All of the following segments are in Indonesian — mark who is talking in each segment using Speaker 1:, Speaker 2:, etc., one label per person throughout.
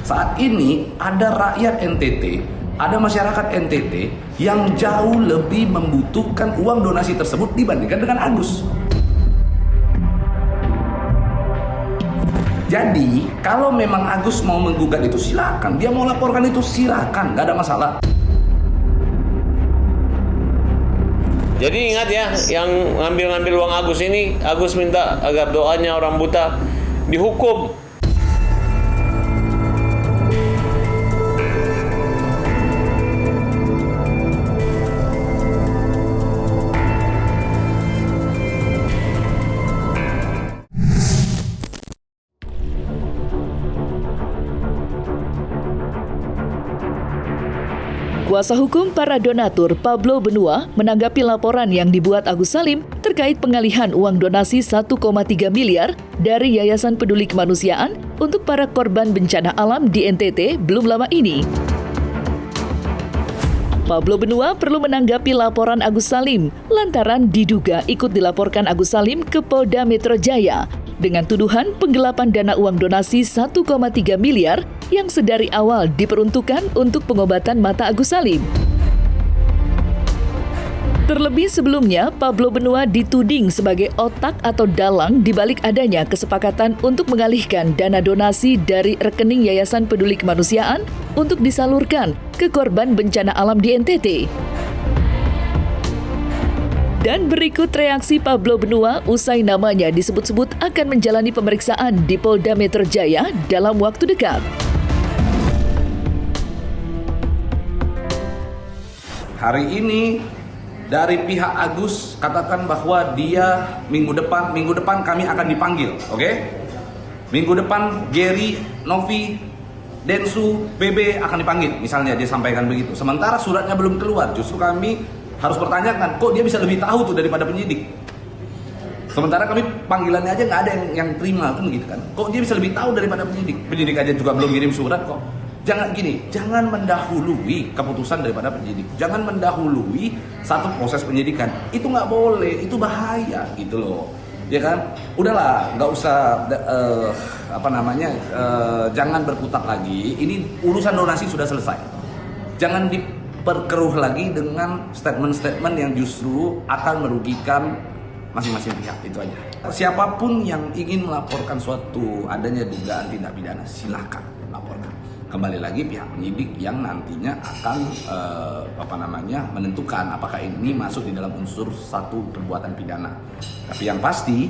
Speaker 1: Saat ini ada rakyat NTT, ada masyarakat NTT yang jauh lebih membutuhkan uang donasi tersebut dibandingkan dengan Agus. Jadi, kalau memang Agus mau menggugat itu silakan, dia mau laporkan itu silakan, nggak ada masalah.
Speaker 2: Jadi ingat ya, yang ngambil uang Agus ini, Agus minta agar doanya orang buta dihukum.
Speaker 3: Kuasa hukum para donatur Pablo Benua menanggapi laporan yang dibuat Agus Salim terkait pengalihan uang donasi 1,3 miliar dari Yayasan Peduli Kemanusiaan untuk para korban bencana alam di NTT belum lama ini. Pablo Benua perlu menanggapi laporan Agus Salim lantaran diduga ikut dilaporkan Agus Salim ke Polda Metro Jaya dengan tuduhan penggelapan dana uang donasi 1,3 miliar yang sedari awal diperuntukkan untuk pengobatan mata Agus Salim. Terlebih sebelumnya, Pablo Benua dituding sebagai otak atau dalang di balik adanya kesepakatan untuk mengalihkan dana donasi dari rekening Yayasan Peduli Kemanusiaan untuk disalurkan ke korban bencana alam di NTT. Dan berikut reaksi Pablo Benua usai namanya disebut-sebut akan menjalani pemeriksaan di Polda Metro Jaya dalam waktu dekat.
Speaker 1: Hari ini dari pihak Agus katakan bahwa dia minggu depan kami akan dipanggil, oke? Minggu depan Gary, Novi, Densu, BB akan dipanggil, misalnya dia sampaikan begitu. Sementara suratnya belum keluar, justru kami harus pertanyakan, kok dia bisa lebih tahu tuh daripada penyidik? Sementara kami panggilannya aja nggak ada yang terima, kan gitu kan? Kok dia bisa lebih tahu daripada penyidik? Penyidik aja juga belum kirim surat kok. Jangan mendahului keputusan daripada penyidik. Jangan mendahului satu proses penyidikan. Itu nggak boleh, itu bahaya gitu loh. Ya kan? Udahlah, nggak usah jangan berkutat lagi. Ini urusan donasi sudah selesai. Jangan diperkeruh lagi dengan statement-statement yang justru akan merugikan masing-masing pihak. Itu aja. Siapapun yang ingin melaporkan suatu adanya dugaan tindak pidana, silahkan laporkan. Kembali lagi pihak penyidik yang nantinya akan menentukan apakah ini masuk di dalam unsur satu perbuatan pidana. Tapi yang pasti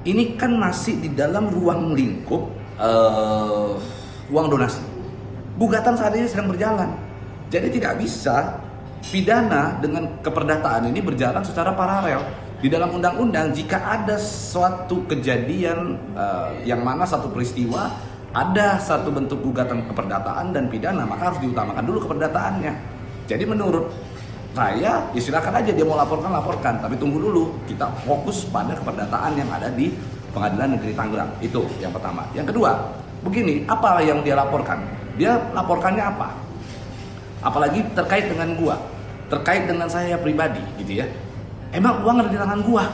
Speaker 1: ini kan masih di dalam ruang lingkup uang donasi. Gugatan saat ini sedang berjalan. Jadi tidak bisa pidana dengan keperdataan ini berjalan secara paralel. Di dalam undang-undang jika ada suatu kejadian yang mana satu peristiwa ada satu bentuk gugatan keperdataan dan pidana, maka harus diutamakan dulu keperdataannya. Jadi menurut saya, ya silakan aja dia mau laporkan, tapi tunggu dulu, kita fokus pada keperdataan yang ada di Pengadilan Negeri Tangerang. Itu yang pertama. Yang kedua, begini, apa yang dia laporkan? Dia laporkannya apa? Apalagi terkait dengan gua, terkait dengan saya pribadi, gitu ya. Emang uang ada di tangan gua?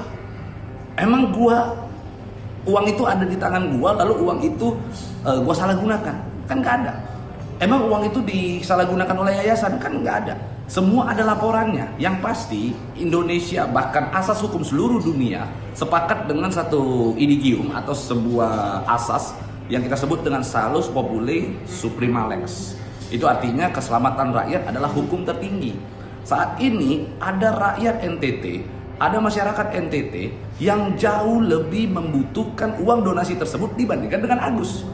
Speaker 1: Emang uang itu ada di tangan gua, lalu uang itu gua salah gunakan? Kan nggak ada. Emang uang itu disalahgunakan oleh yayasan? Kan nggak ada. Semua ada laporannya. Yang pasti Indonesia, bahkan asas hukum seluruh dunia sepakat dengan satu idigium atau sebuah asas yang kita sebut dengan salus populi suprema lex. Itu artinya keselamatan rakyat adalah hukum tertinggi. Saat ini ada rakyat NTT, ada masyarakat NTT yang jauh lebih membutuhkan uang donasi tersebut dibandingkan dengan Agus.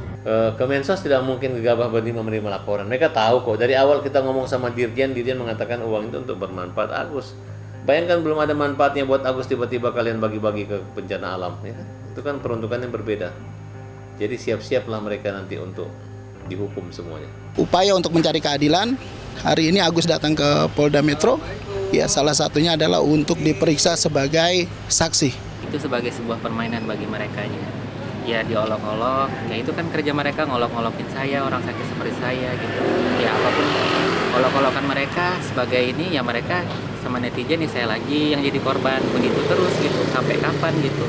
Speaker 2: Kemensos tidak mungkin gegabah berhenti menerima laporan. Mereka tahu kok, dari awal kita ngomong sama Dirjen mengatakan uang itu untuk bermanfaat Agus. Bayangkan belum ada manfaatnya buat Agus, tiba-tiba kalian bagi-bagi ke bencana alam, ya kan? Itu kan peruntukannya berbeda. Jadi siap-siaplah mereka nanti untuk dihukum semuanya.
Speaker 4: Upaya untuk mencari keadilan, hari ini Agus datang ke Polda Metro. Ya, salah satunya adalah untuk diperiksa sebagai saksi.
Speaker 5: Itu sebagai sebuah permainan bagi merekanya. Ya diolok-olok, ya itu kan kerja mereka, ngolok-ngolokin saya, orang sakit seperti saya gitu. Ya apapun olok-olokan mereka sebagai ini, ya mereka sama netizen nih saya lagi yang jadi korban, begitu terus gitu, sampai kapan gitu.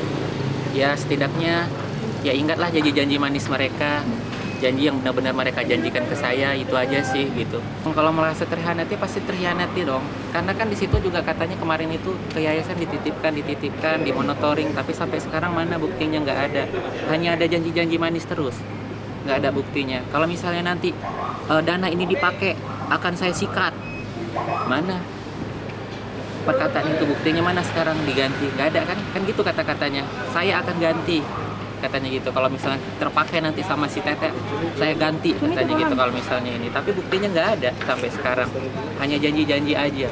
Speaker 5: Ya setidaknya ya ingatlah janji-janji manis mereka, janji yang benar-benar mereka janjikan ke saya, itu aja sih gitu. Kalau merasa terhianati pasti terhianati dong, karena kan di situ juga katanya kemarin itu ke yayasan dititipkan, dimonitoring, tapi sampai sekarang mana buktinya, nggak ada, hanya ada janji-janji manis terus, nggak ada buktinya. Kalau misalnya nanti dana ini dipakai akan saya sikat, mana perkataan itu, buktinya mana sekarang diganti, nggak ada kan gitu kata-katanya, saya akan ganti katanya gitu, kalau misalnya terpakai nanti sama si Tete saya ganti katanya gitu kalau misalnya ini, tapi buktinya nggak ada sampai sekarang, hanya janji-janji aja.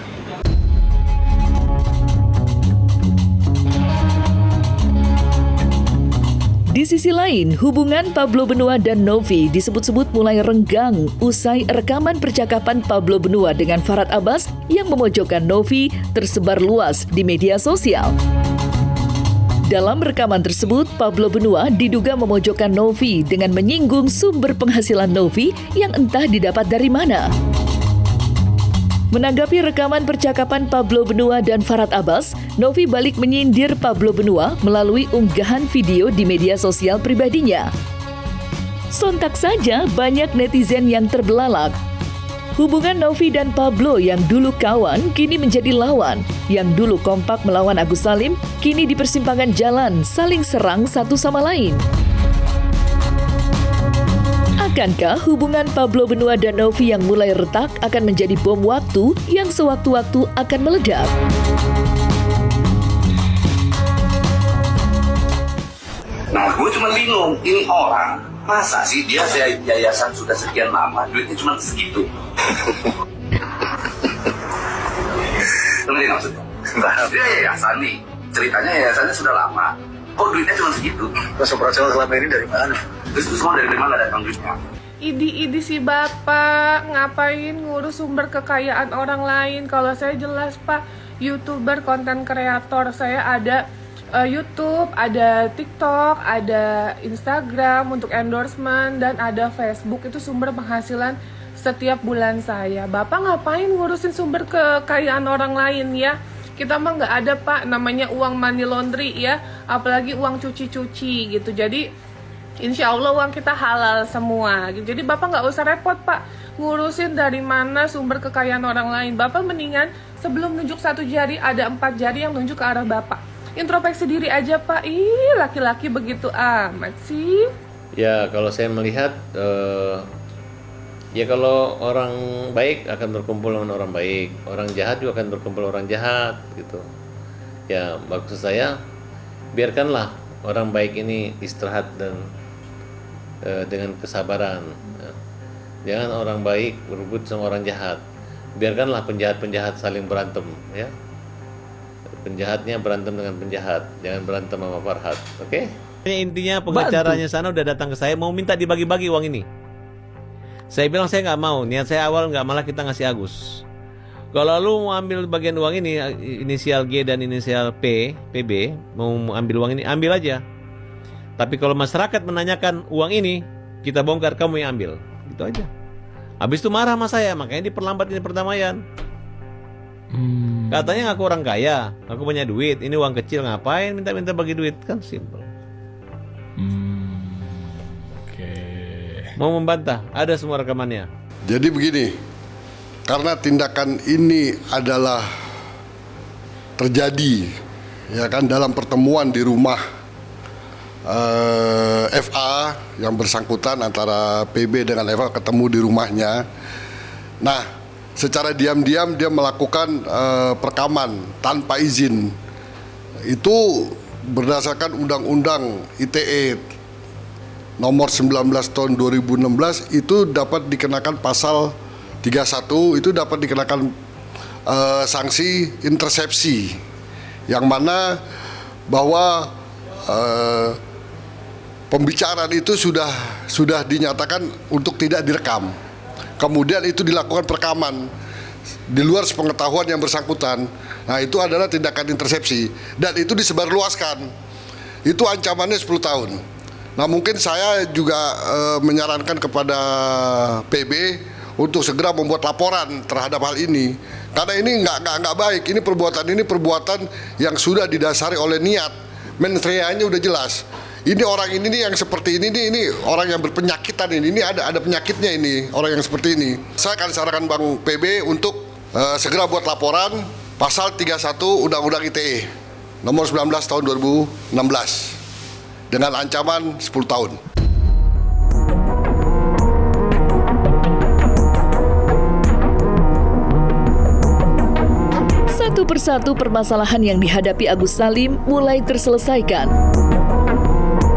Speaker 3: Di sisi lain, hubungan Pablo Benua dan Novi disebut-sebut mulai renggang usai rekaman percakapan Pablo Benua dengan Farhad Abbas yang memojokkan Novi tersebar luas di media sosial. Dalam rekaman tersebut, Pablo Benua diduga memojokkan Novi dengan menyinggung sumber penghasilan Novi yang entah didapat dari mana. Menanggapi rekaman percakapan Pablo Benua dan Farhad Abbas, Novi balik menyindir Pablo Benua melalui unggahan video di media sosial pribadinya. Sontak saja banyak netizen yang terbelalak. Hubungan Novi dan Pablo yang dulu kawan kini menjadi lawan. Yang dulu kompak melawan Agus Salim kini di persimpangan jalan saling serang satu sama lain. Akankah hubungan Pablo Benua dan Novi yang mulai retak akan menjadi bom waktu yang sewaktu-waktu akan meledak?
Speaker 1: Nah, gue cuma bingung, ini orang masa sih dia yayasan sudah sekian lama, duitnya cuma segitu. Ngerti maksudnya? Dia yayasan nih, ceritanya yayasannya sudah lama, kok duitnya cuma segitu?
Speaker 6: Terus operasional selama ini dari mana?
Speaker 1: Terus semua dari mana datang duitnya?
Speaker 7: Idi si bapak ngapain ngurus sumber kekayaan orang lain? Kalau saya jelas pak, YouTuber, konten kreator, saya ada YouTube, ada TikTok, ada Instagram untuk endorsement, dan ada Facebook, itu sumber penghasilan setiap bulan saya. Bapak ngapain ngurusin sumber kekayaan orang lain ya? Kita mah nggak ada pak, namanya uang money laundry ya, apalagi uang cuci-cuci gitu. Jadi insya Allah uang kita halal semua gitu. Jadi bapak nggak usah repot pak ngurusin dari mana sumber kekayaan orang lain. Bapak mendingan sebelum nunjuk 1 jari ada 4 jari yang nunjuk ke arah bapak. Introspeksi diri aja pak. Ih, laki-laki begitu amat sih.
Speaker 2: Ya, kalau saya melihat ya kalau orang baik akan berkumpul dengan orang baik, orang jahat juga akan berkumpul orang jahat gitu. Ya, maksud saya biarkanlah orang baik ini istirahat dan dengan kesabaran. Ya. Jangan orang baik berebut sama orang jahat. Biarkanlah penjahat-penjahat saling berantem, ya. Penjahatnya berantem dengan penjahat, jangan berantem sama Farhad, oke? Intinya pengacaranya sana udah datang ke saya mau minta dibagi-bagi uang ini. Saya bilang saya nggak mau, niat saya awal nggak, malah kita ngasih Agus. Kalau lu mau ambil bagian uang ini, inisial G dan inisial P, PB, mau ambil uang ini, ambil aja. Tapi kalau masyarakat menanyakan uang ini, kita bongkar, kamu yang ambil. Gitu aja. Habis itu marah sama saya, makanya diperlambat ini perdamaian. Katanya aku orang kaya, aku punya duit, ini uang kecil, ngapain minta-minta bagi duit? Kan simple. Mau membantah, ada semua rekamannya.
Speaker 8: Jadi begini, karena tindakan ini adalah terjadi ya kan dalam pertemuan di rumah FA yang bersangkutan, antara PB dengan FA ketemu di rumahnya. Nah, secara diam-diam dia melakukan perekaman tanpa izin. Itu berdasarkan Undang-Undang ITE nomor 19 tahun 2016 itu dapat dikenakan pasal 31, itu dapat dikenakan sanksi intersepsi, yang mana bahwa pembicaraan itu sudah dinyatakan untuk tidak direkam. Kemudian itu dilakukan perekaman di luar sepengetahuan yang bersangkutan. Nah, itu adalah tindakan intersepsi dan itu disebarluaskan. Itu ancamannya 10 tahun. Nah, mungkin saya juga menyarankan kepada PB untuk segera membuat laporan terhadap hal ini, karena ini nggak baik. Ini perbuatan yang sudah didasari oleh niat. Mens reanya udah jelas. Ini orang ini nih yang seperti ini orang yang berpenyakitan ini ada penyakitnya ini orang yang seperti ini. Saya akan sarankan Bang PB untuk segera buat laporan pasal 31 Undang-Undang ITE nomor 19 tahun 2016 dengan ancaman 10 tahun.
Speaker 3: Satu persatu permasalahan yang dihadapi Agus Salim mulai terselesaikan.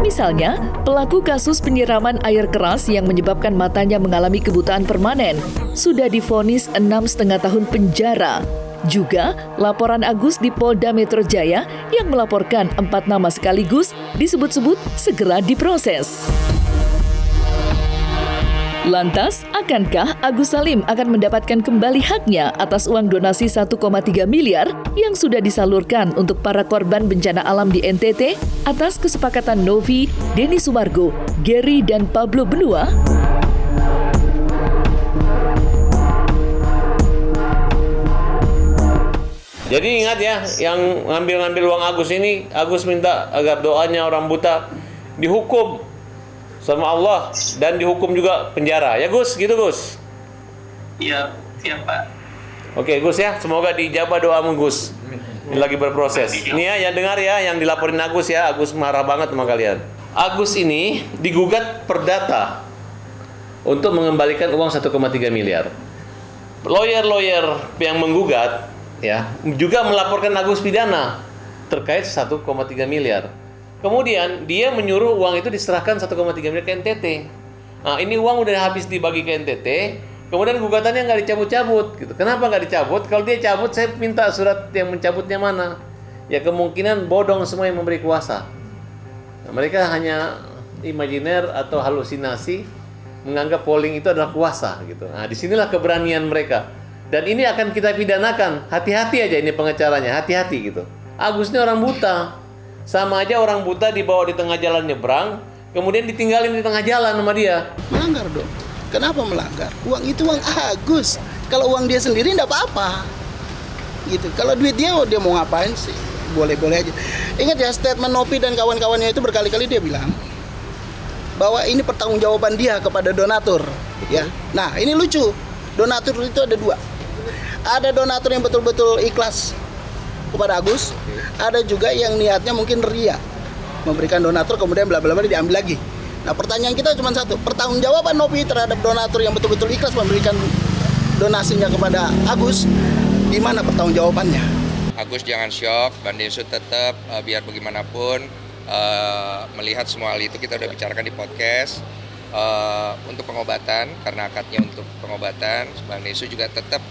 Speaker 3: Misalnya, pelaku kasus penyiraman air keras yang menyebabkan matanya mengalami kebutaan permanen sudah divonis 6,5 tahun penjara. Juga, laporan Agus di Polda Metro Jaya yang melaporkan 4 nama sekaligus disebut-sebut segera diproses. Lantas, akankah Agus Salim akan mendapatkan kembali haknya atas uang donasi 1,3 miliar yang sudah disalurkan untuk para korban bencana alam di NTT atas kesepakatan Novi, Denny Sumargo, Gary, dan Pablo Benua?
Speaker 2: Jadi ingat ya, yang ngambil uang Agus ini, Agus minta agar doanya orang buta dihukum sama Allah dan dihukum juga penjara. Ya Gus, gitu Gus?
Speaker 6: Iya, siap Pak.
Speaker 2: Oke Gus ya, semoga dijabah doamu Gus. Ini lagi berproses. Ini ya, yang dengar ya, yang dilaporin Agus ya. Agus marah banget sama kalian. Agus ini digugat perdata untuk mengembalikan uang 1,3 miliar. Lawyer-lawyer yang menggugat ya juga melaporkan Agus pidana terkait 1,3 miliar. Kemudian dia menyuruh uang itu diserahkan 1,3 miliar ke NTT. Nah, ini uang udah habis dibagi ke NTT, kemudian gugatannya nggak dicabut-cabut. Gitu. Kenapa nggak dicabut? Kalau dia cabut, saya minta surat yang mencabutnya mana? Ya kemungkinan bodong semua yang memberi kuasa. Nah, mereka hanya imajiner atau halusinasi menganggap polling itu adalah kuasa. Gitu. Nah, disinilah keberanian mereka. Dan ini akan kita pidanakan. Hati-hati aja ini pengacaranya, hati-hati gitu. Agus ini orang buta. Sama aja orang buta dibawa di tengah jalan nyebrang, kemudian ditinggalin di tengah jalan sama dia.
Speaker 4: Melanggar dong. Kenapa melanggar? Uang itu uang Agus. Kalau uang dia sendiri enggak apa-apa. Gitu. Kalau duit dia mau ngapain sih? Boleh-boleh aja. Ingat ya, statement Nopi dan kawan-kawannya itu berkali-kali dia bilang bahwa ini pertanggungjawaban dia kepada donatur, ya. Nah, ini lucu. Donatur itu ada 2. Ada donatur yang betul-betul ikhlas kepada Agus, ada juga yang niatnya mungkin ria, memberikan donatur kemudian bla bla bla diambil lagi. Nah, pertanyaan kita cuma satu, pertanggungjawaban Nopi terhadap donatur yang betul-betul ikhlas memberikan donasinya kepada Agus, di mana pertanggungjawabannya?
Speaker 9: Agus jangan syok, Bandensu tetap biar bagaimanapun melihat semua hal itu kita udah bicarakan di podcast. Untuk pengobatan, karena akadnya untuk pengobatan, Bang Densu juga tetap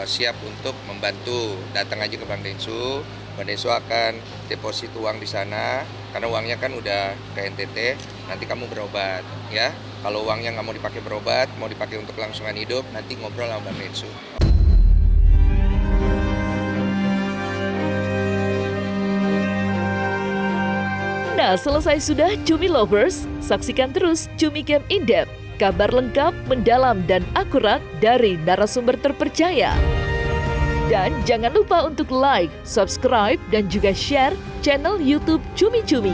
Speaker 9: siap untuk membantu. Datang aja ke Bang Densu akan deposit uang di sana, karena uangnya kan udah ke NTT, nanti kamu berobat ya. Kalau uangnya nggak mau dipakai berobat, mau dipakai untuk kelangsungan hidup, nanti ngobrol sama Bang Densu.
Speaker 3: Nah, selesai sudah Cumi Lovers? Saksikan terus Cumi Camp In-Depth, kabar lengkap, mendalam, dan akurat dari narasumber terpercaya. Dan jangan lupa untuk like, subscribe, dan juga share channel YouTube Cumi Cumi.